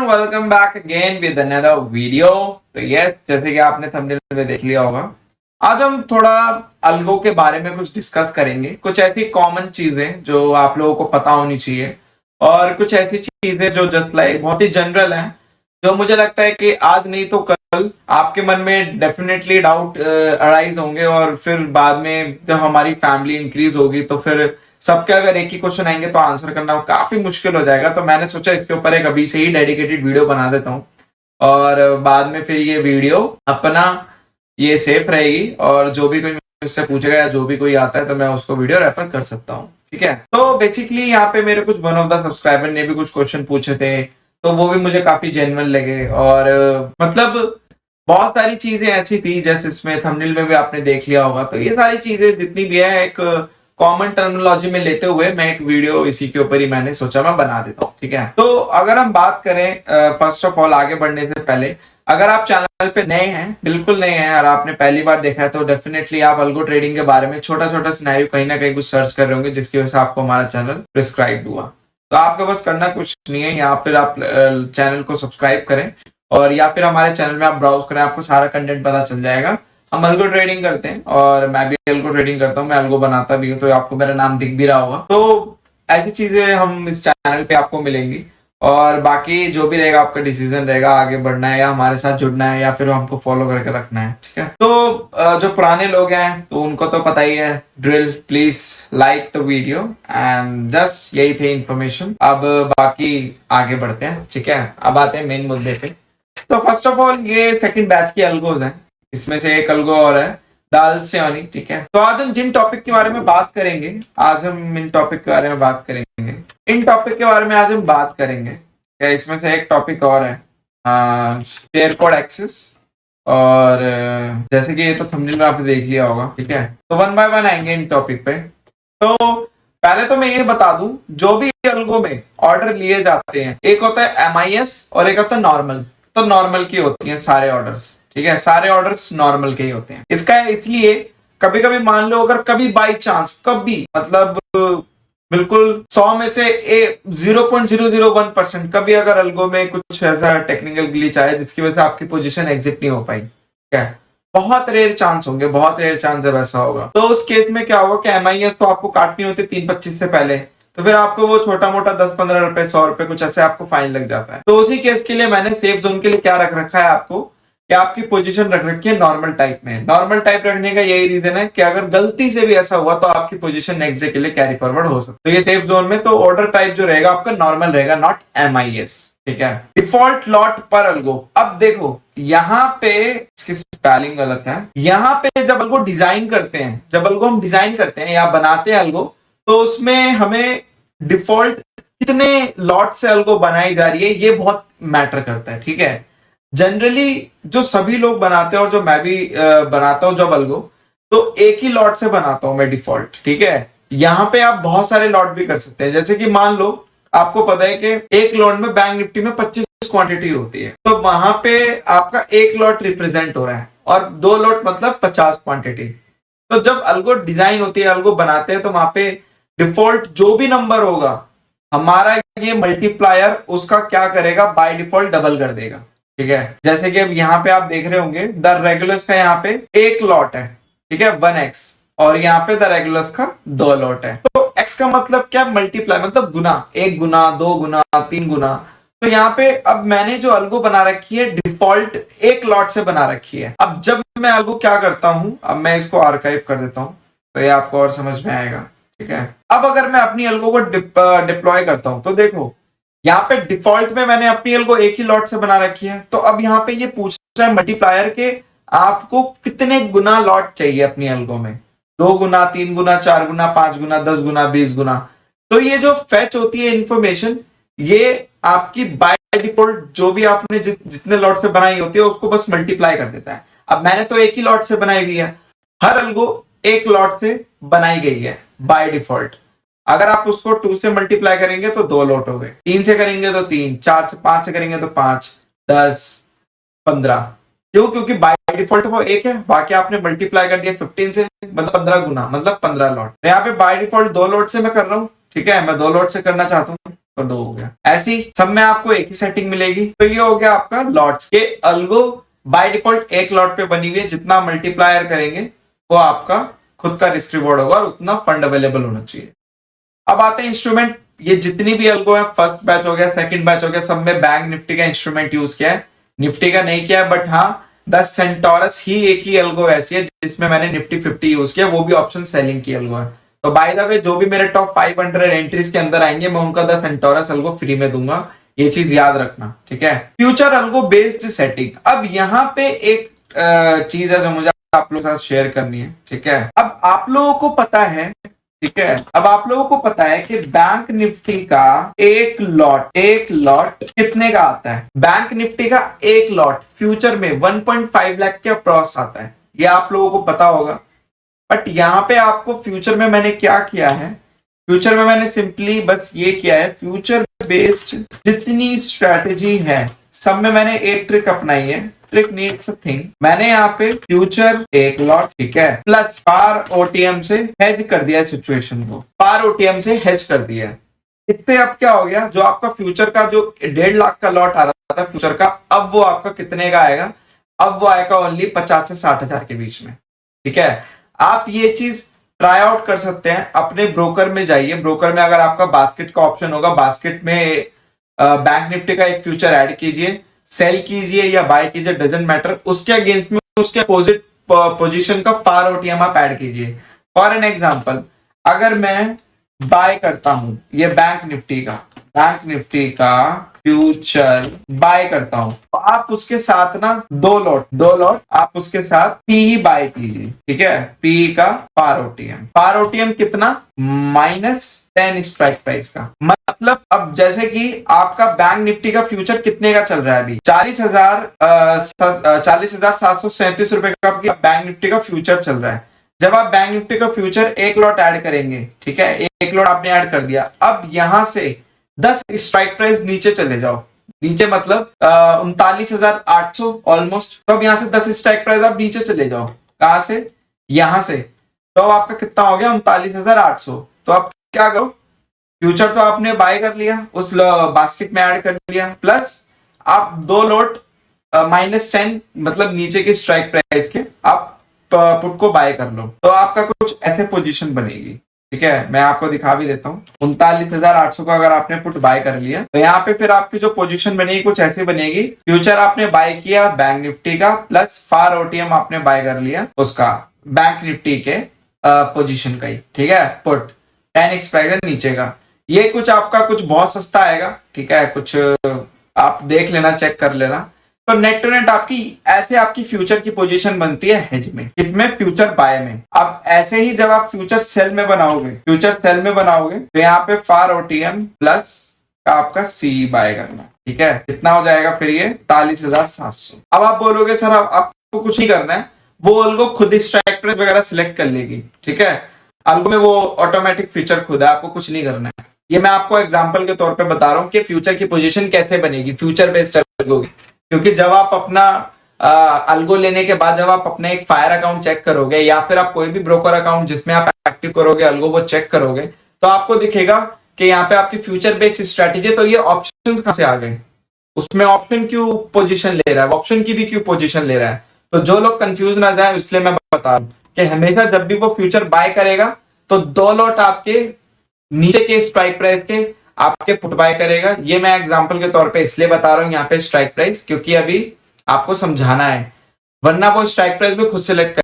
Everyone, welcome back again with another video. तो yes, जैसे कि आपने थंबनेल में देख लिया होगा, आज हम थोड़ा अल्गो के बारे में कुछ डिस्कस करेंगे। कुछ ऐसी कॉमन चीजें जो आप लोगों को पता होनी चाहिए और कुछ ऐसी चीजें जो जस्ट लाइक बहुत ही जनरल हैं, जो मुझे लगता है कि आज नहीं तो कल आपके मन में डेफिनेटली डाउट अराइज होंगे और फिर बाद में जब हमारी फैमिली इंक्रीज होगी तो फिर सबके अगर एक ही क्वेश्चन आएंगे तो आंसर करना काफी मुश्किल हो जाएगा। तो मैंने सोचा इसके ऊपर एक अभी से ही डेडिकेटेड वीडियो बना देता हूँ और बाद में फिर ये वीडियो अपना ये सेफ रहेगी और जो भी कोई मुझसे पूछेगा या जो भी कोई आता है तो मैं उसको वीडियो रेफर कर सकता हूँ। ठीक है, तो बेसिकली यहाँ पे मेरे कुछ वन ऑफ द सब्सक्राइबर ने भी कुछ क्वेश्चन पूछे थे, तो वो भी मुझे काफी जेन्युइन लगे और मतलब बहुत सारी चीजें ऐसी थी जैसे इसमें थंबनेल में भी आपने देख लिया होगा। तो ये सारी चीजें जितनी भी है एक कॉमन टर्मिनोलॉजी में लेते हुए मैं एक वीडियो इसी के ऊपर ही मैंने सोचा मैं बना देता हूँ। ठीक है, तो अगर हम बात करें फर्स्ट ऑफ ऑल आगे बढ़ने से पहले, अगर आप चैनल पे नए हैं, बिल्कुल नए हैं और आपने पहली बार देखा है तो डेफिनेटली आप अल्गो ट्रेडिंग के बारे में छोटा छोटा सिनेरियो कहीं ना कहीं कुछ सर्च कर रहे होंगे जिसकी वजह से आपको हमारा चैनल प्रिस्क्राइब हुआ। तो आपको बस करना कुछ नहीं है, या फिर आप चैनल को सब्सक्राइब करें और या फिर हमारे चैनल में आप ब्राउज करें, आपको सारा कंटेंट पता चल जाएगा। हम अल्गो ट्रेडिंग करते हैं और मैं भी अल्गो ट्रेडिंग करता हूँ, मैं अल्गो बनाता भी हूँ, तो आपको मेरा नाम दिख भी रहा होगा। तो ऐसी चीजें हम इस चैनल पे आपको मिलेंगी और बाकी जो भी रहेगा आपका डिसीजन रहेगा, आगे बढ़ना है या हमारे साथ जुड़ना है या फिर हमको फॉलो करके रखना है। ठीक है, तो जो पुराने लोग हैं तो उनको तो पता ही है drill, please like the video and just यही थे इंफॉर्मेशन। अब बाकी आगे बढ़ते हैं। ठीक है, अब आते हैं मेन मुद्दे पे। तो फर्स्ट ऑफ ऑल ये सेकंड बैच की अल्गोज हैं, इसमें से एक अल्गो और है दालसेनी। ठीक है, तो आज हम जिन टॉपिक के बारे में बात करेंगे, आज हम इन टॉपिक के बारे में बात करेंगे, इन टॉपिक के बारे में आज हम बात करेंगे। क्या इसमें से एक टॉपिक और है शेयर कोड एक्सेस, और जैसे कि ये तो थंबनेल में आपने देख लिया होगा। ठीक है, तो वन बाय वन आएंगे इन टॉपिक पे। तो पहले तो मैं ये बता दूं, जो भी अल्गो में ऑर्डर लिए जाते हैं, एक होता है MIS और एक होता है नॉर्मल। तो नॉर्मल की होती है सारे ऑर्डर्स। ठीक है, सारे ऑर्डर्स नॉर्मल के ही होते हैं। इसका इसलिए कभी कभी मान लो अगर कभी बाई चांस कभी मतलब बिल्कुल 100 में से 0.001% कभी अगर अल्गो में कुछ ऐसा टेक्निकल ग्लिच आया जिसकी वजह से आपकी पोजीशन एग्जिट नहीं हो पाई, ठीक है, बहुत रेयर चांस होंगे, बहुत रेयर चांस जब ऐसा होगा तो उस केस में क्या होगा कि MIS तो आपको काटनी होती है 3:25 से पहले, तो फिर आपको वो छोटा मोटा 10-15 रुपए 100 रुपए कुछ ऐसे आपको फाइन लग जाता है। तो उसी केस के लिए मैंने सेफ जोन के लिए क्या रख रखा है आपको कि आपकी पोजीशन रख रखी है नॉर्मल टाइप में। नॉर्मल टाइप रखने का यही रीजन है कि अगर गलती से भी ऐसा हुआ तो आपकी पोजीशन नेक्स्ट डे के लिए कैरी फॉरवर्ड हो सकती है। तो ये सेफ जोन में तो ऑर्डर टाइप जो रहेगा आपका नॉर्मल रहेगा, नॉट MIS। ठीक है, डिफॉल्ट लॉट पर अल्गो। अब देखो यहाँ पे इसकी स्पेलिंग गलत है। यहाँ पे जब अल्गो डिजाइन करते हैं, जब अल्गो हम डिजाइन करते हैं या बनाते हैं अल्गो, तो उसमें हमें डिफॉल्ट कितने लॉट से अल्गो बनाई जा रही है ये बहुत मैटर करता है। ठीक है, जनरली जो सभी लोग बनाते हैं और जो मैं भी बनाता हूं जब अल्गो, तो एक ही लॉट से बनाता हूं मैं डिफॉल्ट। ठीक है, यहाँ पे आप बहुत सारे लॉट भी कर सकते हैं, जैसे कि मान लो आपको पता है कि एक लॉट में बैंक निफ्टी में 25 क्वांटिटी होती है, तो वहां पे आपका एक लॉट रिप्रेजेंट हो रहा है और 2 लॉट मतलब 50 क्वांटिटी। तो जब अल्गो डिजाइन होती है, अल्गो बनाते हैं, तो वहां पे डिफॉल्ट जो भी नंबर होगा हमारा ये मल्टीप्लायर उसका क्या करेगा, बाय डिफॉल्ट डबल कर देगा। ठीक है, जैसे कि अब यहाँ पे आप देख रहे होंगे द रेगुलर्स का यहाँ पे एक लॉट है, ठीक है, 1x, और यहाँ पे द रेगुलर्स का 2 लॉट है। तो x का मतलब क्या, मल्टीप्लाई मतलब गुना, 1 गुना 2 गुना 3 गुना। तो यहाँ पे अब मैंने जो अल्गो बना रखी है डिफॉल्ट एक लॉट से बना रखी है। अब जब मैं अल्गो क्या करता हूं, अब मैं इसको आर्काइव कर देता हूं तो ये आपको और समझ में आएगा। ठीक है, अब अगर मैं अपनी अल्गो को डिप्लॉय करता हूं तो देखो यहाँ पे डिफॉल्ट में मैंने अपनी अल्गो एक ही लॉट से बना रखी है। तो अब यहाँ पे ये पूछ रहा है मल्टीप्लायर के आपको कितने गुना लॉट चाहिए अपनी अल्गो में, 2 गुना 3 गुना 4 गुना 5 गुना 10 गुना 20 गुना। तो ये जो फेच होती है इंफॉर्मेशन, ये आपकी बाय डिफॉल्ट जो भी आपने जितने लॉट से बनाई होती है उसको बस मल्टीप्लाई कर देता है। अब मैंने तो एक ही लॉट से बनाई हुई है, हर अल्गो एक लॉट से बनाई गई है बाय डिफॉल्ट। अगर आप उसको 2 से मल्टीप्लाई करेंगे तो 2 लॉट हो गए, 3 से करेंगे तो 3, 4 से 5 से करेंगे तो 5, 10, 15। क्यों? क्योंकि बाय डिफॉल्ट वो एक है, बाकी आपने मल्टीप्लाई कर दिया 15 से, मतलब 15 गुना मतलब 15 लॉट। तो यहाँ पे बाय डिफॉल्ट 2 लॉट से मैं कर रहा हूँ। ठीक है, मैं 2 लॉट से करना चाहता हूँ तो 2 हो गया। ऐसे ही सब में आपको एक ही सेटिंग मिलेगी। तो ये हो गया आपका लॉट्स के। अल्गो बाय डिफॉल्ट एक लॉट पे बनी हुई है, जितना मल्टीप्लायर करेंगे वो आपका खुद का रिस्क रिवॉर्ड होगा और उतना फंड अवेलेबल होना चाहिए। अब आते हैं इंस्ट्रूमेंट। ये जितनी भी अल्गो है, फर्स्ट बैच हो गया, सेकंड बैच हो गया, सब में बैंक निफ्टी का इंस्ट्रूमेंट यूज किया है, निफ्टी का नहीं किया है। बट हाँ, द सेंटोरस ही एक ही अल्गो ऐसी है जिसमें मैंने निफ्टी 50 यूज किया, वो भी ऑप्शन सेलिंग की अल्गो है। तो बाय द वे जो भी मेरे टॉप 500 एंट्रीज के अंदर आएंगे, मैं उनका द सेंटोरस अल्गो फ्री में दूंगा। ये चीज याद रखना, ठीक है। Future algo based setting. अब यहाँ पे एक चीज है जो मुझे आप लोगों के साथ शेयर करनी है, ठीक है। अब आप लोगों को पता है, ठीक है, अब आप लोगों को पता है कि बैंक निफ्टी का एक लॉट कितने का आता है। बैंक निफ्टी का एक लॉट फ्यूचर में 1.5 लाख के अप्रॉक्स आता है, ये आप लोगों को पता होगा। बट यहां पे आपको फ्यूचर में मैंने क्या किया है, फ्यूचर में मैंने सिंपली बस ये किया है, फ्यूचर बेस्ड जितनी स्ट्रेटेजी है सब में मैंने एक ट्रिक अपनाई है। Trick needs a thing. मैंने यहाँ पे फ्यूचर एक लॉट, ठीक है, प्लस पार ओटीएम से हेज कर दिया है सिचुएशन को, पार ओटीएम से हेज कर दिया है। इससे अब क्या हो गया, जो आपका फ्यूचर का जो 1.5 लाख का लॉट आ रहा था फ्यूचर का, अब वो आपका कितने का आएगा, अब वो आएगा ओनली 50 से 60 हजार के बीच में, ठीक है। आप ये चीज ट्राई आउट कर सकते हैं, अपने ब्रोकर में जाइए, ब्रोकर में अगर आपका बास्केट का ऑप्शन होगा, बास्केट में बैंक निफ्टी का एक फ्यूचर ऐड कीजिए, सेल कीजिए या बाय कीजिए, डजेंट मैटर, उसके अगेंस्ट में उसके अपोजिट पोजीशन का फार ओटीएम आप ऐड कीजिए। फॉर एन एग्जांपल, अगर मैं बाय करता हूं ये बैंक निफ्टी का फ्यूचर बाय करता हूं, तो आप उसके साथ ना दो लॉट आप उसके साथ पी बाय कीजिए, ठीक है। पी का पार ओटीएम कितना, -10 स्ट्राइक प्राइस का। मतलब अब जैसे कि आपका बैंक निफ्टी का फ्यूचर कितने का चल रहा है अभी, 40,737 रुपए का बैंक निफ्टी का फ्यूचर चल रहा है। जब आप बैंक निफ्टी का फ्यूचर एक लॉट ऐड करेंगे, ठीक है, एक लॉट आपने ऐड कर दिया, अब यहां से 10 स्ट्राइक प्राइस नीचे चले जाओ, नीचे मतलब 39,800 ऑलमोस्ट। तो अब यहां से 10 स्ट्राइक प्राइस आप नीचे चले जाओ, कहां से, यहां से, तो अब आपका कितना हो गया, 39,800। तो आप क्या करो, फ्यूचर तो आपने बाय कर लिया, उस बास्केट में ऐड कर लिया, प्लस आप दो लॉट -10 मतलब नीचे के स्ट्राइक प्राइस के आप पुट को बाय कर लो, तो आपका कुछ ऐसे पोजीशन बनेगी, ठीक है। मैं आपको दिखा भी देता हूँ। 39,800 का अगर आपने पुट बाय कर लिया, तो यहाँ पे फिर आपकी जो पोजीशन बनेगी कुछ ऐसे बनेगी, फ्यूचर आपने बाय किया बैंक निफ्टी का, प्लस फार ओटीएम आपने बाय कर लिया उसका बैंक निफ्टी के पोजीशन का ही, ठीक है, पुट 10x प्राइस है नीचे का। ये कुछ आपका कुछ बहुत सस्ता आएगा, ठीक है, कुछ आप देख लेना, चेक कर लेना। तो नेट टू नेट आपकी ऐसे आपकी फ्यूचर की पोजीशन बनती है हेज में, इसमें फ्यूचर बाय में। अब ऐसे ही जब आप फ्यूचर सेल में बनाओगे, तो यहाँ पे फार ओटीएम प्लस आपका सी बाय करना, ठीक है। कितना हो जाएगा फिर ये 43,700। अब आप बोलोगे सर आपको कुछ नहीं करना है, वो अल्गो खुद ही स्ट्राइक प्राइस वगैरह सिलेक्ट कर लेगी, ठीक है। अल्गो में वो ऑटोमेटिक फीचर खुद है, आपको कुछ नहीं करना है। ये मैं आपको एग्जांपल के तौर पे बता रहा हूँ कि फ्यूचर की पोजीशन कैसे बनेगी फ्यूचर बेस्ड अल्गो की। क्योंकि जब आप अपना अल्गो लेने के बाद जब आप अपने एक फायर अकाउंट चेक करोगे, या फिर आप कोई भी ब्रोकर अकाउंट जिसमें आप एक्टिव करोगे अल्गो वो चेक करोगे, तो आपको दिखेगा कि यहाँ पे आपकी फ्यूचर बेस्ड स्ट्रेटेजी। तो ये ऑप्शंस कहां से आ गए, उसमें ऑप्शन क्यों पोजीशन ले रहा है, ऑप्शन की भी क्यों पोजीशन ले रहा है। तो जो लोग कंफ्यूज ना जाए इसलिए मैं बता रहा हूं कि हमेशा जब भी वो फ्यूचर बाय करेगा तो दो लॉट आपके नीचे के स्ट्राइक प्राइस के आपके पुट बाय करेगा। ये मैं एग्जांपल के तौर पे इसलिए बता रहा हूं यहाँ पे स्ट्राइक प्राइस, क्योंकि अभी आपको समझाना है, वरना वो स्ट्राइक प्राइस भी खुद सेलेक्ट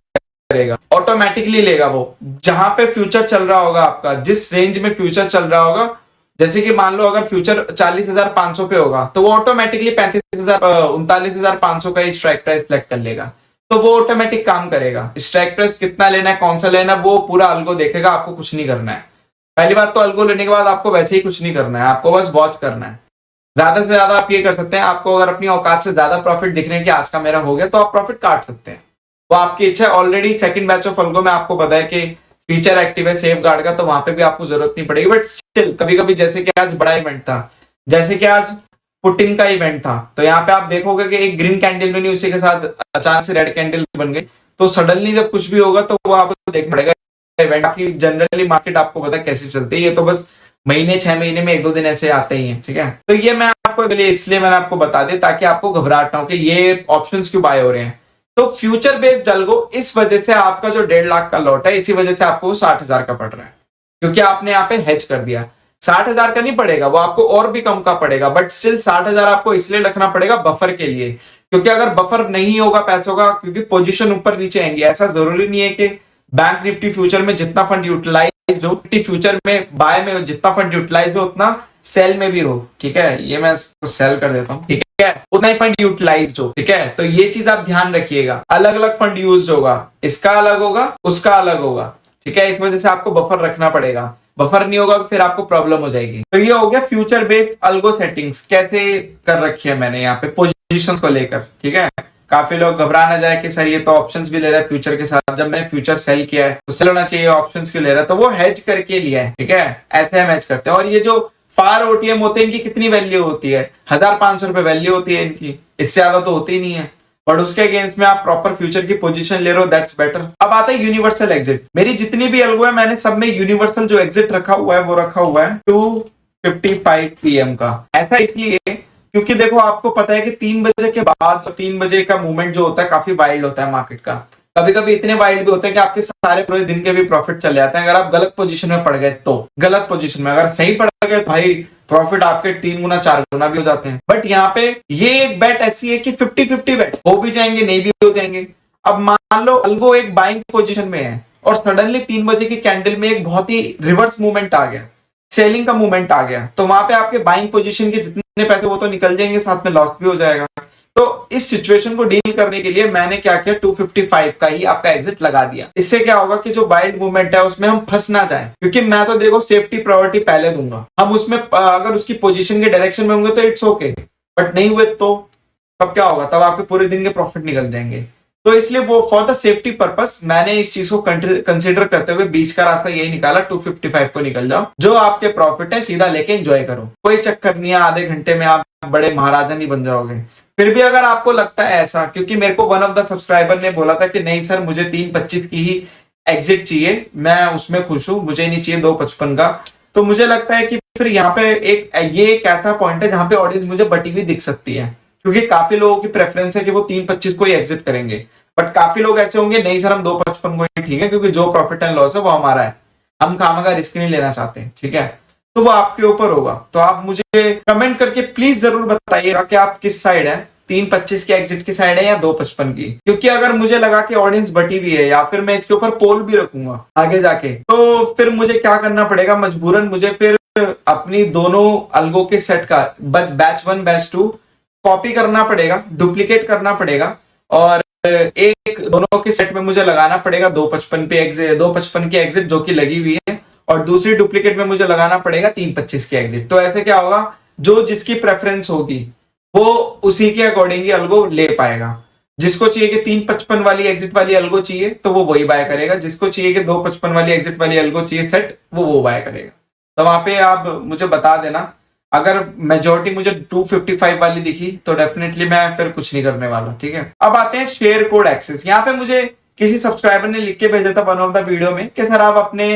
करेगा, ऑटोमेटिकली लेगा वो जहां पे फ्यूचर चल रहा होगा आपका, जिस रेंज में फ्यूचर चल रहा होगा। जैसे कि मान लो अगर फ्यूचर 40,500 पे होगा तो वो ऑटोमेटिकली 39,500 का ही स्ट्राइक प्राइस सेलेक्ट कर लेगा, तो वो ऑटोमेटिक काम करेगा। स्ट्राइक प्राइस कितना लेना है, कौन सा लेना है, वो पूरा अल्गो देखेगा, आपको कुछ नहीं करना है। पहली बात तो अल्गो लेने के बाद आपको वैसे ही कुछ नहीं करना है, आपको बस वॉच करना है। ज्यादा से ज्यादा आप ये कर सकते हैं, आपको अगर अपनी औकात से ज्यादा प्रॉफिट दिख रहे हैं कि आज का मेरा हो गया, तो आप प्रॉफिट काट सकते हैं, वो आपकी इच्छा है। Already second batch of algo में आपको पता है कि फीचर एक्टिव है सेफ गार्ड का, तो वहां पे भी आपको जरूरत नहीं पड़ेगी। बट स्टिल कभी कभी जैसे कि आज बड़ा इवेंट था, जैसे कि आज पुटिन का इवेंट था, तो यहाँ पे आप देखोगे कि एक ग्रीन कैंडल बनी, उसी के साथ अचानक से रेड कैंडल बन गई। तो सडनली जब कुछ भी होगा तो वो आपको देखना पड़ेगा इवेंट की। जनरली मार्केट आपको पता है कैसे चलती है, ये तो बस महीने 6 महीने में 1-2 दिन ऐसे आते ही हैं, ठीक है। तो ये मैं आपको इसलिए मैंने आपको बता दिया ताकि आपको घबराहट ना हो कि ये ऑप्शंस क्यों बाय हो रहे हैं। तो फ्यूचर बेस्ड अल्गो इस वजह से आपका जो 1.5 लाख का लॉट है, इसी वजह से आपको 60,000 का पड़ रहा है, क्योंकि आपने यहाँ पे हेज कर दिया। 60,000 का नहीं पड़ेगा, वो आपको और भी कम का पड़ेगा, बट स्टिल 60,000 आपको इसलिए रखना पड़ेगा बफर के लिए, क्योंकि अगर बफर नहीं होगा पैसों का, क्योंकि पोजीशन ऊपर नीचे आएंगे, ऐसा जरूरी नहीं है कि बैंक निफ्टी फ्यूचर में जितना फंड यूटिलाइज हो, निफ्टी फ्यूचर में बाय में जितना फंड यूटिलाइज हो उतना सेल में भी हो, ठीक है। ये मैं सेल कर देता हूँ, ठीक है, उतना ही फंड यूटिलाइज हो, ठीक है। तो ये चीज आप ध्यान रखिएगा, अलग अलग फंड यूज होगा, इसका अलग होगा, उसका अलग होगा, ठीक है। इस वजह से आपको बफर रखना पड़ेगा, बफर नहीं होगा तो फिर आपको प्रॉब्लम हो जाएगी। तो ये हो गया फ्यूचर बेस्ड अल्गो सेटिंग्स कैसे कर रखी है मैंने यहाँ पे पोजीशंस को लेकर, ठीक है। काफी लोग घबरा ना जाए कि सर ये तो ऑप्शंस भी ले रहा है फ्यूचर के साथ, जब मैंने फ्यूचर सेल किया है तो सेल होना चाहिए, ऑप्शंस क्यों ले रहा है, तो वो हेज करके लिया है, ठीक है। ऐसे हम हेज करते हैं। और ये जो फार ओटीएम होते हैं इनकी कितनी वैल्यू होती है, 1,500 रुपए वैल्यू होती है इनकी, इससे ज्यादा तो होती नहीं है, बट उसके अगेंस्ट में आप प्रॉपर फ्यूचर की पोजीशन ले रहे हो, दैट्स बेटर। अब आता है यूनिवर्सल एग्जिट। मेरी जितनी भी अल्गो है मैंने सब में यूनिवर्सल जो एग्जिट रखा हुआ है वो रखा हुआ है 2:55 PM का। ऐसा इसलिए क्योंकि देखो आपको पता है कि 3 बजे के बाद 3 बजे का मूवमेंट जो होता है काफी वाइल्ड होता है मार्केट का, कभी कभी इतने वाइल्ड भी होते हैं कि आपके सारे पूरे दिन के भी प्रॉफिट चले जाते हैं, अगर आप गलत पोजीशन में पड़ गए तो। गलत पोजीशन में अगर सही पड़ गए तो भाई प्रॉफिट आपके 3 गुना 4 गुना भी हो जाते हैं। बट यहाँ पे ये एक बेट ऐसी है कि 50-50 बेट हो भी जाएंगे, नहीं भी हो जाएंगे। अब मान लो अल्गो एक बाइंग पोजीशन में है और सडनली 3 बजे की कैंडल में एक बहुत ही रिवर्स मूवमेंट आ गया, सेलिंग का मूवमेंट आ गया, तो वहां पे आपके बाइंग पोजीशन के जितने पैसे वो तो निकल जाएंगे, साथ में लॉस भी हो जाएगा। तो इस सिचुएशन को डील करने के लिए मैंने क्या किया, 255 का ही आपका एग्जिट लगा दिया। इससे क्या होगा कि जो वाइल्ड मूवमेंट है उसमें हम फंस ना जाए, क्योंकि मैं तो देखो सेफ्टी प्रायोरिटी पहले दूंगा। हम उसमें अगर उसकी पोजीशन के डायरेक्शन में होंगे तो इट्स ओके, बट नहीं हुए तो तब क्या होगा, तब आपके पूरे दिन के प्रॉफिट निकल जाएंगे। तो इसलिए वो फॉर द सेफ्टी पर्पस मैंने इस चीज को कंसिडर करते हुए बीच का रास्ता यही निकाला, 255 को निकल जाओ, जो आपके प्रॉफिट है सीधा लेके एंजॉय करो, कोई चक्कर नहीं है, आधे घंटे में आप बड़े महाराजा नहीं बन जाओगे। फिर भी अगर आपको लगता है ऐसा, क्योंकि मेरे को वन ऑफ द सब्सक्राइबर ने बोला था कि नहीं सर मुझे 3:25 की ही एग्जिट चाहिए, मैं उसमें खुश हूं, मुझे नहीं चाहिए 2:55 का, तो मुझे लगता है कि फिर यहाँ पे ये एक ऐसा पॉइंट है जहां पे ऑडियंस मुझे बटी हुई दिख सकती है, क्योंकि काफी लोगों की प्रेफरेंस है कि वो 3:25 को ही एग्जिट करेंगे, बट काफी लोग ऐसे होंगे नहीं सर हम 2:55 को ही ठीक है, क्योंकि जो प्रॉफिट एंड लॉस है वो हमारा है, हम खामा का रिस्क नहीं लेना चाहते, ठीक है। तो वो आपके ऊपर होगा। तो आप मुझे कमेंट करके प्लीज जरूर बताइएगा कि आप किस साइड है, 3:25 के एग्जिट की साइड है या 2:55 की, क्योंकि अगर मुझे लगा कि ऑडियंस बटी हुई है या फिर मैं इसके ऊपर पोल भी रखूंगा आगे जाके, तो फिर मुझे क्या करना पड़ेगा, मजबूरन मुझे फिर अपनी दोनों अल्गो के सेट का बैच 1 बैच 2 कॉपी करना पड़ेगा, डुप्लीकेट करना पड़ेगा, और एक दोनों के सेट में मुझे लगाना पड़ेगा 2:55 पे एग्जिट, 2:55 की एग्जिट जो कि लगी हुई है, और दूसरी डुप्लीकेट में मुझे लगाना पड़ेगा 3:25 की एग्जिट। तो ऐसे क्या होगा, जो जिसकी प्रेफरेंस होगी वो उसी के अकॉर्डिंग ही अल्गो ले पाएगा। जिसको चाहिए कि 3:55 वाली एग्जिट वाली अल्गो चाहिए तो वो वही बाय करेगा, जिसको चाहिए कि 2:55 वाली एग्जिट वाली अल्गो चाहिए सेट, वो बाय करेगा। तो वहां पे आप मुझे बता देना, अगर मेजोरिटी मुझे 255 वाली दिखी तो डेफिनेटली मैं फिर कुछ नहीं करने वाला, ठीक है। अब आते हैं शेयर कोड एक्सेस। यहाँ पे मुझे किसी सब्सक्राइबर ने लिख के भेजा था वन ऑफ द वीडियो में कि सर आप अपने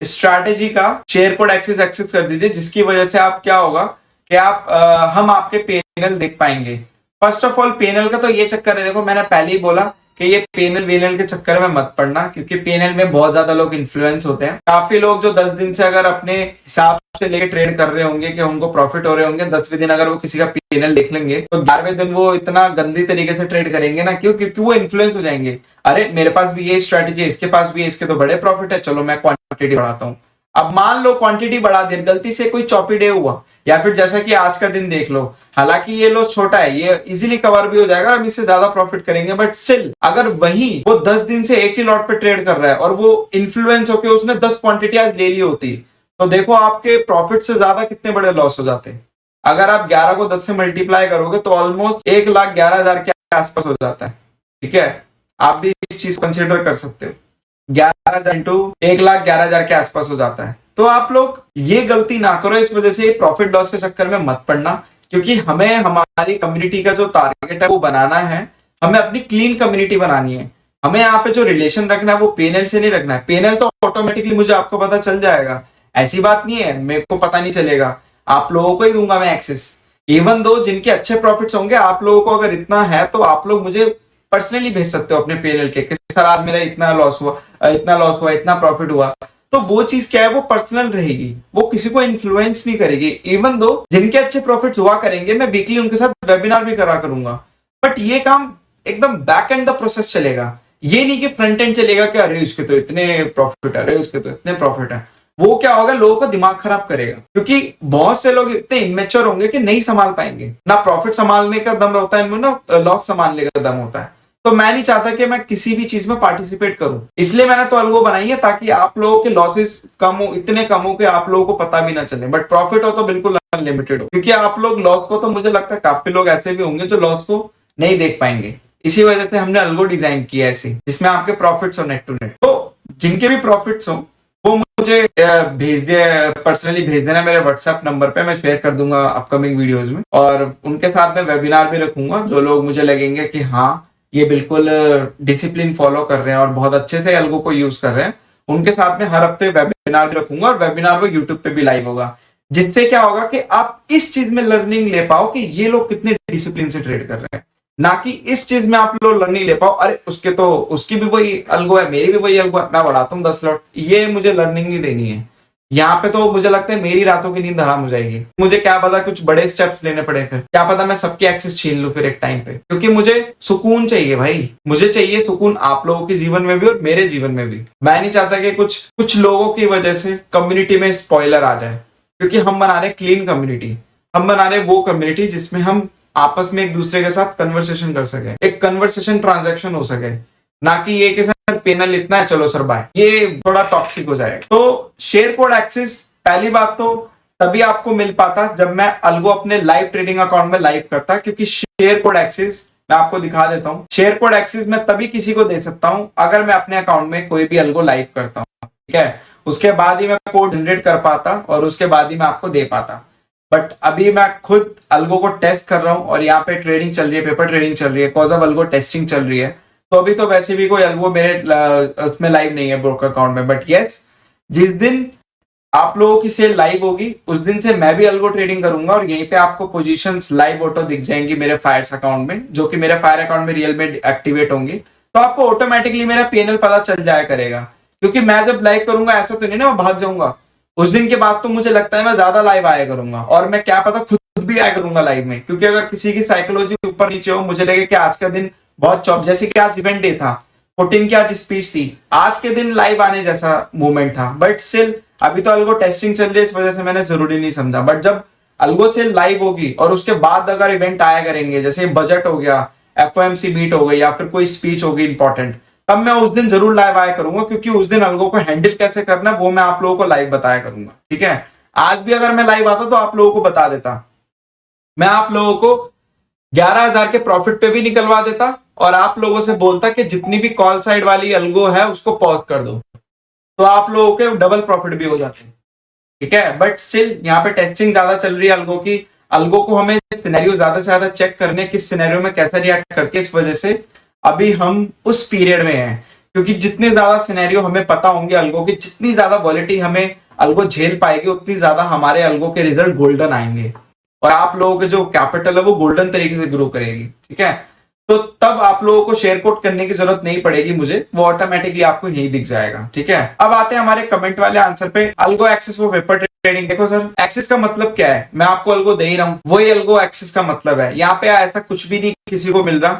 स्ट्रैटेजी का शेयर कोड एक्सेस कर दीजिए, जिसकी वजह से आप क्या होगा कि आप हम आपके पेनल देख पाएंगे। फर्स्ट ऑफ ऑल पेनल का तो ये चक्कर है, देखो मैंने पहले ही बोला कि ये पेनल वेनल के चक्कर में मत पड़ना, क्योंकि पेनल में बहुत ज्यादा लोग इन्फ्लुएंस होते हैं। काफी लोग जो 10 दिन से अगर अपने हिसाब से लेके ट्रेड कर रहे होंगे कि उनको प्रॉफिट हो रहे होंगे, 10वें दिन अगर वो किसी का पेनल देख लेंगे तो 11वें दिन वो इतना गंदी तरीके से ट्रेड करेंगे ना, क्यों, क्योंकि वो इन्फ्लुएंस हो जाएंगे। अरे मेरे पास भी ये स्ट्रैटेजी है, इसके पास भी है, इसके तो बड़े प्रॉफिट है, चलो मैं क्वांटिटी बढ़ाता हूँ। अब मान लो क्वांटिटी बढ़ा दी, गलती से कोई चॉपी डे हुआ, या फिर जैसा कि आज का दिन देख लो, हालांकि ये लो छोटा है, ये इजीली कवर भी हो जाएगा, हम इससे ज्यादा प्रॉफिट करेंगे, बट स्टिल अगर वही वो 10 दिन से एक ही लॉट पे ट्रेड कर रहा है और वो इन्फ्लुएंस होकर उसने 10 क्वांटिटी आज ले ली होती, तो देखो आपके प्रॉफिट से ज्यादा कितने बड़े लॉस हो जाते। अगर आप 11 को 10 से मल्टीप्लाई करोगे तो ऑलमोस्ट 1,11,000 के आसपास हो जाता है, ठीक है। आप भी इस चीज कंसिडर कर सकते हो, 11,000 इंटू 1,11,000 के आसपास हो जाता है। तो आप लोग ये गलती ना करो, इस वजह से प्रॉफिट लॉस के चक्कर में मत पड़ना, क्योंकि हमें हमारी कम्युनिटी का जो टारगेट है वो बनाना है, हमें अपनी क्लीन कम्युनिटी बनानी है। हमें यहाँ पे जो रिलेशन रखना है वो पेनल से नहीं रखना है। पेनल तो ऑटोमेटिकली मुझे आपको पता चल जाएगा, ऐसी बात नहीं है मेरे को पता नहीं चलेगा, आप लोगों को ही दूंगा मैं एक्सेस। इवन दो जिनके अच्छे प्रॉफिट्स होंगे, आप लोगों को अगर इतना है तो आप लोग मुझे पर्सनली भेज सकते हो अपने पेरेल के कि सर आज मेरा इतना लॉस हुआ, इतना प्रॉफिट हुआ। तो वो चीज क्या है, वो पर्सनल रहेगी, वो किसी को इन्फ्लुएंस नहीं करेगी। इवन दो जिनके अच्छे प्रॉफिट्स हुआ करेंगे, मैं वीकली उनके साथ वेबिनार भी करा करूंगा, बट ये काम एकदम बैक एंड द प्रोसेस चलेगा। ये नहीं कि फ्रंट एंड चलेगा कि अरे उसके तो इतने प्रॉफिट है, अरे उसके तो इतने प्रॉफिट है। वो क्या होगा, लोगों का दिमाग खराब करेगा, क्योंकि बहुत से लोग इतने इमेच्योर होंगे कि नहीं संभाल पाएंगे। ना प्रॉफिट संभालने का दम होता है इनमें, ना लॉस संभालने का दम होता है। तो मैं नहीं चाहता कि मैं किसी भी चीज में पार्टिसिपेट करूं, इसलिए मैंने तो अलगो बनाई है ताकि आप लोगों के लॉसेस कम हो, इतने कम हो कि आप लोगों को पता भी ना चले, बट प्रॉफिट हो तो बिल्कुल अनलिमिटेड हो। क्योंकि आप लोग लॉस को, तो मुझे लगता है काफी लोग ऐसे भी होंगे जो लॉस को नहीं देख पाएंगे। इसी वजह से हमने अलगो डिजाइन किया ऐसी, जिसमें आपके प्रॉफिट्स हो नेट टू नेट। तो जिनके भी प्रॉफिट्स हो वो मुझे भेज दे, पर्सनली भेज देना मेरे व्हाट्सएप नंबर पे, मैं शेयर कर दूंगा अपकमिंग वीडियोस में। और उनके साथ में वेबिनार भी रखूंगा, जो लोग मुझे लगेंगे कि हाँ ये बिल्कुल डिसिप्लिन फॉलो कर रहे हैं और बहुत अच्छे से अलगो को यूज कर रहे हैं, उनके साथ में हर हफ्ते वेबिनार भी रखूंगा। और वेबिनार वो यूट्यूब पे भी लाइव होगा, जिससे क्या होगा कि आप इस चीज में लर्निंग ले पाओ कि ये लोग कितने डिसिप्लिन से ट्रेड कर रहे हैं, ना कि इस चीज में आप लोग लर्निंग ले पाओ अरे उसके तो उसकी भी वही अलगो है, मेरी भी वही अलगो है, मैं बढ़ाता हूँ 10 लॉट। ये मुझे लर्निंग नहीं देनी है। यहाँ पे तो मुझे लगता है मेरी रातों की नींद हराम हो जाएगी। मुझे क्या पता कुछ बड़े स्टेप्स लेने पड़े, फिर क्या पता मैं सबकी एक्सेस छीन लूं फिर एक टाइम पे, क्योंकि मुझे सुकून चाहिए भाई। मुझे चाहिए सुकून आप लोगों के जीवन में भी और मेरे जीवन में भी। मैं नहीं चाहता कि कुछ लोगों की वजह से कम्युनिटी में स्पॉइलर आ जाए, क्योंकि हम बना रहे क्लीन कम्युनिटी, हम बना रहे वो कम्युनिटी जिसमें हम आपस में एक दूसरे के साथ कन्वर्सेशन कर सके, एक कन्वर्सेशन ट्रांजैक्शन हो सके, ना कि ये कि सर पेनल इतना है चलो सर बाय, ये थोड़ा टॉक्सिक हो जाएगा। तो शेयर कोड एक्सेस पहली बात तो तभी आपको मिल पाता जब मैं अलगो अपने लाइव ट्रेडिंग अकाउंट में लाइव करता, क्योंकि शेयर कोड एक्सेस मैं आपको दिखा देता हूं। शेयर कोड एक्सेस मैं तभी किसी को दे सकता हूं अगर मैं अपने अकाउंट में कोई भी अलगो लाइव करता हूं, ठीक है। उसके बाद ही मैं कोड जनरेट कर पाता और उसके बाद ही मैं आपको दे पाता। बट अभी मैं खुद अलगो को टेस्ट कर रहा हूं और यहाँ पे ट्रेडिंग चल रही है, पेपर ट्रेडिंग चल रही है, कॉज ऑफ अलगो टेस्टिंग चल रही है। तो अभी तो वैसे भी कोई अलगो मेरे उसमें लाइव नहीं है ब्रोकर अकाउंट में। बट यस, जिस दिन आप लोगों की सेल लाइव होगी उस दिन से मैं भी अलगो ट्रेडिंग करूंगा और यहीं पे आपको पोजीशंस लाइव ऑटो दिख जाएंगी मेरे फायर्स अकाउंट में, जो कि मेरे फायर अकाउंट में रियल में एक्टिवेट होंगी। तो आपको ऑटोमेटिकली मेरा पीएनएल पता चल जाया करेगा, क्योंकि मैं जब लाइव करूंगा ऐसा तो नहीं ना मैं भाग जाऊंगा। उस दिन के बाद तो मुझे लगता है मैं ज्यादा लाइव आया करूंगा, और मैं क्या पता खुद भी आया करूंगा लाइव में, क्योंकि अगर किसी की साइकोलॉजी ऊपर नीचे हो, मुझे लगे कि आज का दिन बहुत चौप, जैसे कि आज इवेंट डे था, पुतिन की आज स्पीच थी, आज के दिन लाइव आने जैसा मूवमेंट था। बट स्टिल अभी तो अलगो टेस्टिंग चल रही है, इस वजह से मैंने जरूरी नहीं समझा। बट जब अलगो सेल लाइव होगी और उसके बाद अगर इवेंट आया करेंगे, जैसे बजट हो गया, एफओएमसी मीट हो गई या फिर कोई स्पीच होगी इंपॉर्टेंट, तब मैं उस दिन जरूर लाइव आया करूंगा, क्योंकि उस दिन अलगो को हैंडल कैसे करना है वो मैं आप लोगों को लाइव बताया करूंगा, ठीक है। आज भी अगर मैं लाइव आता तो आप लोगों को बता देता, मैं आप लोगों को 11,000 के प्रॉफिट पे भी निकलवा देता और आप लोगों से बोलता कि जितनी भी कॉल साइड वाली अलगो है उसको पॉज कर दो, तो आप लोगों के डबल प्रॉफिट भी हो जाते हैं, ठीक है। बट स्टिल यहाँ पे टेस्टिंग ज्यादा चल रही है अलगो की। अलगो को हमें सिनेरियो ज्यादा से ज्यादा चेक करने, किस सिनेरियो में कैसा रिएक्ट करती है, इस वजह से अभी हम उस पीरियड में हैं। क्योंकि जितने ज्यादा सिनेरियो हमें पता होंगे अलगो की, जितनी ज्यादा वॉलिटी हमें अलगो झेल पाएगी, उतनी ज्यादा हमारे अलगो के रिजल्ट गोल्डन आएंगे और आप लोगों के जो कैपिटल है वो गोल्डन तरीके से ग्रो करेगी, ठीक है। तो तब आप लोगों को शेयर कोड करने की जरूरत नहीं पड़ेगी मुझे, वो ऑटोमेटिकली आपको यही दिख जाएगा, ठीक है। अब आते हैं हमारे कमेंट वाले आंसर पे। अलगो एक्सेस वो पेपर ट्रेडिंग। देखो सर, एक्सेस का मतलब क्या है, मैं आपको अलगो दे ही रहा हूँ, वही अलगो एक्सेस का मतलब है। यहाँ पे ऐसा कुछ भी नहीं किसी को मिल रहा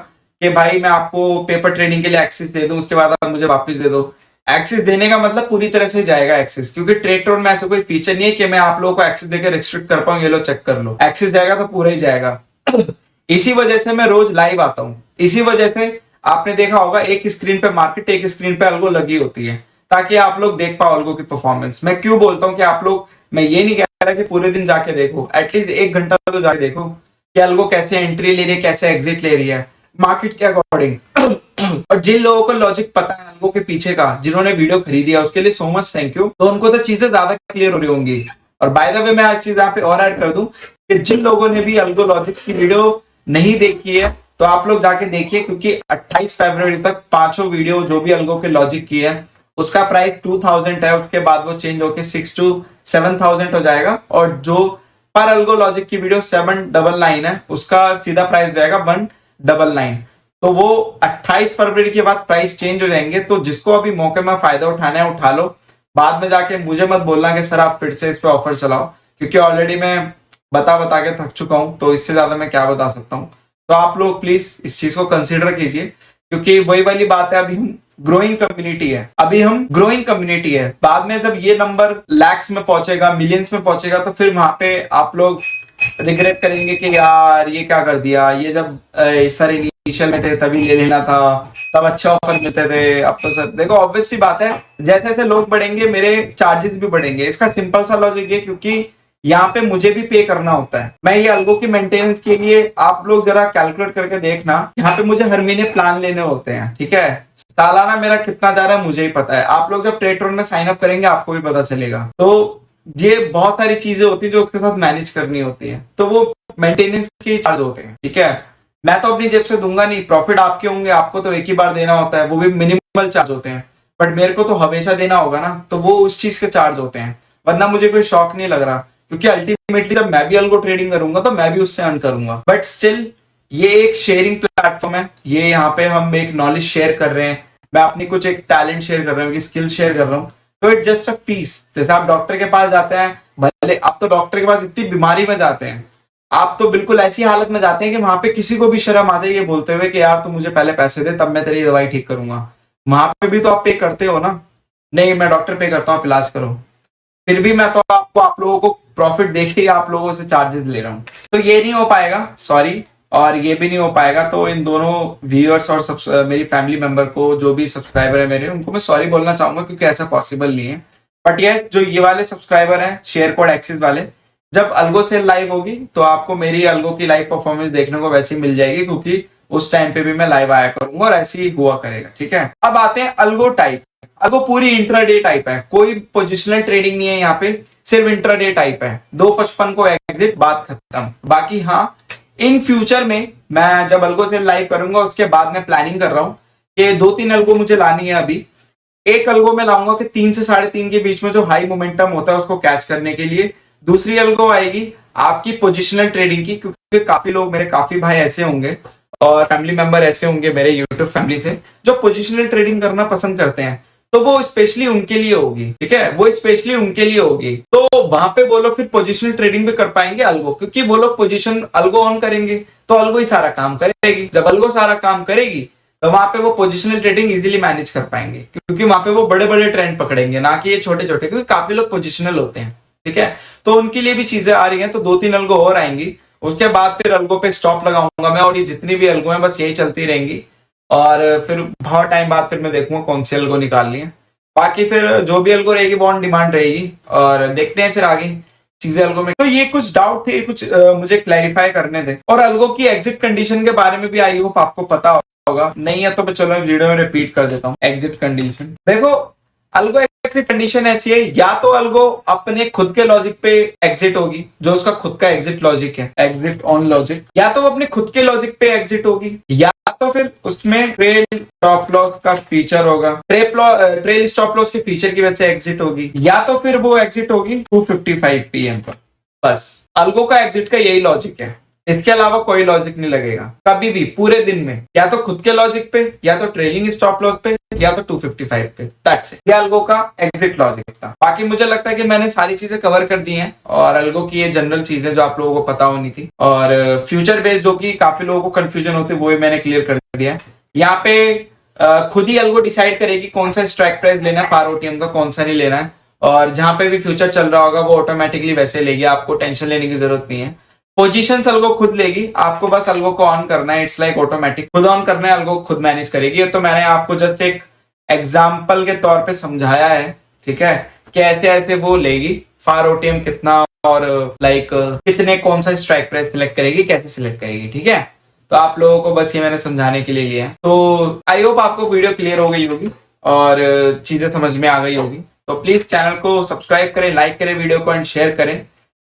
कि भाई मैं आपको पेपर ट्रेडिंग के लिए एक्सेस दे दूं उसके बाद आप मुझे वापस दे दो। एक्सेस देने का मतलब पूरी तरह से जाएगा एक्सेस, क्योंकि ट्रेडटोर में ऐसा कोई फीचर नहीं है कि मैं आप लोगों को एक्सेस देकर रिस्ट्रिक्ट कर पाऊं, ये लो चेक कर लो। एक्सेस जाएगा तो पूरा ही जाएगा। इसी वजह से मैं रोज लाइव आता हूं, इसी वजह से आपने देखा होगा एक स्क्रीन पे मार्केट, एक स्क्रीन पे अलगो लगी होती है, ताकि आप लोग देख पाओ अलगो की परफॉर्मेंस। मैं क्यों बोलता हूं कि आप लोग, मैं ये नहीं कह रहा कि पूरे दिन जाके देखो, एटलीस्ट 1 घंटा तो जाके देखो कि अलगो कैसे एंट्री ले रही है, कैसे एग्जिट ले रही है मार्केट के अकॉर्डिंग। और जिन लोगों को लॉजिक पता है अलगो के पीछे का, जिन्होंने वीडियो खरीदी है, उसके लिए सो मच थैंक यू। तो उनको तो चीजें ज्यादा क्लियर हो रही होंगी। और बाय द वे मैं एक चीज यहाँ पे और ऐड कर दूं कि जिन लोगों ने भी अलगो लॉजिक्स की वीडियो नहीं देखी है तो आप लोग जाके देखिए, क्योंकि 28 फरवरी तक 5 वीडियो जो भी अलगो के लॉजिक की है उसका प्राइस 2000 है, उसके बाद वो चेंज होके 6 to 7000 हो जाएगा, और जो पर अल्गो लॉजिक की वीडियो 799 है उसका सीधा प्राइस जाएगा 199। तो वो 28 फरवरी के बाद प्राइस चेंज हो जाएंगे। तो जिसको अभी मौके में फायदा उठाना है उठा लो, बाद में जाके मुझे मत बोलना कि सर आप फिर से इस पे ऑफर चलाओ, क्योंकि ऑलरेडी मैं बता बता के थक चुका हूं, तो इससे ज्यादा मैं क्या बता सकता हूं। तो आप लोग प्लीज इस चीज को कंसिडर कीजिए, क्योंकि वही वाली बात है, अभी हम ग्रोइंग कम्युनिटी है, अभी हम ग्रोइंग कम्युनिटी है। बाद में जब ये नंबर लैक्स में पहुंचेगा, मिलियंस में पहुंचेगा, तो फिर वहां पे आप लोग रिग्रेट करेंगे कि यार ये क्या कर दिया, ये जब सर इनिशियल में थे तभी ले लेना था, तब अच्छे ऑफर मिलते थे। अब तो सर देखो, ऑब्वियस सी बात है, जैसे जैसे लोग बढ़ेंगे मेरे चार्जेस भी बढ़ेंगे। इसका सिंपल सा लॉजिक है, क्योंकि यहाँ पे मुझे भी पे करना होता है। मैं ये अल्गो की मेंटेनेंस के लिए, आप लोग जरा कैलकुलेट करके देखना, यहाँ पे मुझे हर महीने प्लान लेने होते हैं, ठीक है। सालाना मेरा कितना जा रहा है मुझे ही पता है। आप लोग जब ट्रेटरोन में साइन अप करेंगे आपको भी पता चलेगा। तो ये बहुत सारी चीजें होती है जो उसके साथ मैनेज करनी होती है, तो वो मेंटेनेंस के चार्ज होते हैं, ठीक है। मैं तो अपनी जेब से दूंगा नहीं, प्रॉफिट आपके होंगे, आपको तो एक ही बार देना होता है, वो भी मिनिमल चार्ज होते हैं। बट मेरे को तो हमेशा देना होगा ना, तो वो उस चीज के चार्ज होते हैं। वरना मुझे कोई शौक नहीं लग रहा, क्योंकि अल्टीमेटली जब मैं भी अल्गो ट्रेडिंग करूंगा तो मैं भी उससे अर्न करूंगा। बट स्टिल ये एक शेयरिंग प्लेटफॉर्म है, ये यहाँ पे हम एक नॉलेज शेयर कर रहे हैं, मैं अपनी कुछ एक टैलेंट शेयर कर रहा हूँ, स्किल शेयर कर रहा हूँ। तो इट जस्ट अ फीस। जैसे आप डॉक्टर के पास जाते हैं, भले आप तो डॉक्टर के पास इतनी बीमारी में जाते हैं, आप तो बिल्कुल ऐसी हालत में जाते हैं कि वहां पे किसी को भी शर्म आ जाए ये बोलते हुए कि यार तू मुझे पहले पैसे दे, तब मैं तेरी दवाई ठीक करूंगा। वहां पे भी तो आप पे करते हो ना, नहीं मैं डॉक्टर पे करता हूँ, आप इलाज करो। फिर भी मैं तो आपको, आप लोगों को प्रॉफिट देखे आप लोगों से चार्जेस ले रहा हूँ। तो ये नहीं हो पाएगा, सॉरी, और ये भी नहीं हो पाएगा। तो इन दोनों व्यूअर्स और मेरी फैमिली मेंबर को, जो भी सब्सक्राइबर है मेरे, उनको मैं सॉरी बोलना चाहूंगा, क्योंकि ऐसा पॉसिबल नहीं है। बट यस, जो ये वाले सब्सक्राइबर हैं शेयर कोड एक्सिस वाले, जब अल्गो सेल लाइव होगी तो आपको मेरी अल्गो की लाइव परफॉर्मेंस देखने को वैसे ही मिल जाएगी, क्योंकि उस टाइम पे भी मैं लाइव आया करूंगा और ऐसे ही हुआ करेगा, ठीक है। अब आते हैं अल्गो टाइप। अल्गो पूरी इंट्राडे टाइप है, कोई पोजिशनल ट्रेडिंग नहीं है यहाँ पे, सिर्फ इंट्राडे टाइप है। 255 को एग्जिट, बात खत्म। बाकी हाँ, इन फ्यूचर में मैं जब अल्गो सेल लाइव करूंगा उसके बाद मैं प्लानिंग कर रहा हूँ कि 2-3 अल्गो मुझे लानी है। अभी एक अल्गो में लाऊंगा कि 3 से 3.5 के बीच में जो हाई मोमेंटम होता है उसको कैच करने के लिए। दूसरी अल्गो आएगी आपकी पोजिशनल ट्रेडिंग की, क्योंकि काफी लोग, मेरे काफी भाई ऐसे होंगे और फैमिली मेंबर ऐसे होंगे मेरे यूट्यूब फैमिली से, जो पोजिशनल ट्रेडिंग करना पसंद करते हैं। तो वो स्पेशली उनके लिए होगी, ठीक है, वो स्पेशली उनके लिए होगी। तो वहां पे वो लोग फिर पोजिशनल ट्रेडिंग भी कर पाएंगे अल्गो, क्योंकि वो लोग पोजिशन अल्गो ऑन करेंगे तो अल्गो ही सारा काम करेगी। जब अल्गो सारा काम करेगी तो वहां पे वो पोजिशनल ट्रेडिंग इजीली मैनेज कर पाएंगे, क्योंकि वहां पे वो बड़े बड़े ट्रेंड पकड़ेंगे, ना कि ये छोटे छोटे, क्योंकि काफी लोग पोजिशनल होते हैं, ठीक है। तो उनके लिए भी चीजें आ रही हैं। तो 2-3 अल्गो और आएंगी, उसके बाद फिर अल्गो पे स्टॉप लगाऊंगा मैं, और ये जितनी भी अल्गो है बस यही चलती रहेंगी। और फिर बहुत टाइम बाद फिर मैं देखूंगा कौन सी अल्गो निकालनी है। बाकी फिर जो भी अल्गो रहेगी वो ऑन डिमांड रहेगी, और देखते हैं फिर आगे चीजें अल्गो में। तो ये कुछ डाउट थे, कुछ मुझे क्लैरिफाई करने थे। और अल्गो की एग्जिट कंडीशन के बारे में भी आई होप आपको पता होगा, नहीं है तो मैं चलो वीडियो में रिपीट कर देता हूँ। एग्जिट कंडीशन देखो, अल्गो एग्जिट कंडीशन ऐसी है, या तो अल्गो अपने खुद के लॉजिक पे एग्जिट होगी, जो उसका खुद का एग्जिट लॉजिक है, एग्जिट ऑन लॉजिक, या तो वो अपने खुद के लॉजिक पे एग्जिट होगी, या तो फिर उसमें ट्रेल स्टॉप लॉस का फीचर होगा, ट्रेल स्टॉप लॉस के फीचर की वजह से एग्जिट होगी, या तो फिर वो एग्जिट होगी 2:55 PM पर। बस अल्गो का एग्जिट का यही लॉजिक है, इसके अलावा कोई लॉजिक नहीं लगेगा कभी भी पूरे दिन में, या तो खुद के लॉजिक पे, या तो ट्रेलिंग स्टॉप लॉस पे, या तो 2:55 पे। दैट्स इट, ये अल्गो का एग्जिट लॉजिक था। बाकी मुझे लगता है कि मैंने सारी चीजें कवर कर दी हैं, और अल्गो की ये जनरल चीजें जो आप लोगों को पता होनी थी, और फ्यूचर बेस्ड जो कि काफी लोगों को कंफ्यूजन होती है वो भी मैंने क्लियर कर दिया है। यहाँ पे खुद ही अल्गो डिसाइड करेगी कौन सा स्ट्राइक प्राइस लेना है फार ओटीएम का, कौन सा नहीं लेना है, और जहां पे भी फ्यूचर चल रहा होगा वो ऑटोमेटिकली वैसे लेगी, आपको टेंशन लेने की जरूरत नहीं है। पोजीशन अल्गो खुद लेगी, आपको बस अल्गो को ऑन करना है, इट्स लाइक ऑटोमेटिक, खुद ऑन करना है, अल्गो खुद मैनेज करेगी। तो मैंने आपको जस्ट एक एग्जाम्पल के तौर पे समझाया है, ठीक है, कि ऐसे ऐसे वो लेगी फार ओटीएम कितना, और लाइक कितने, कौन सा स्ट्राइक प्राइस सिलेक्ट करेगी, कैसे सिलेक्ट करेगी, ठीक है। तो आप लोगों को बस ये मैंने समझाने के लिए लिया है। तो आई होप आपको वीडियो क्लियर हो गई होगी और चीजें समझ में आ गई होगी। तो प्लीज चैनल को सब्सक्राइब करें, लाइक करें वीडियो को, एंड शेयर करें।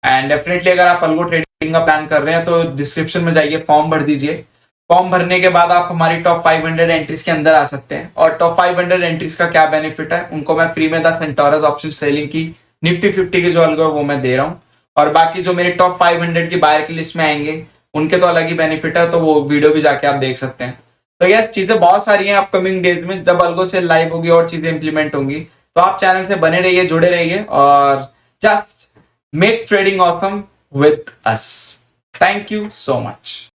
एंड डेफिनेटली अगर आप अल्गो ट्रेडिंग का प्लान कर रहे हैं तो डिस्क्रिप्शन में जाइए, फॉर्म भर दीजिए। फॉर्म भरने के बाद आप हमारी टॉप 500 एंट्रीज के अंदर आ सकते हैं। और टॉप 500 एंट्रीज का क्या बेनिफिट है, उनको मैं फ्री में 10 सेंटोरस ऑप्शन सेलिंग की निफ्टी 50 के जो अलगो है वो मैं दे रहा हूँ, और बाकी जो मेरे टॉप 500 की बायर की लिस्ट में आएंगे उनके तो अलग ही बेनिफिट है, तो वो वीडियो भी जाके आप देख सकते हैं। तो यस, चीजें बहुत सारी हैं अपकमिंग डेज में, जब अलगो से लाइव होगी और चीजें इंप्लीमेंट होंगी, तो आप चैनल से बने रहिए, जुड़े रहिए, और just make trading awesome with us. Thank you so much.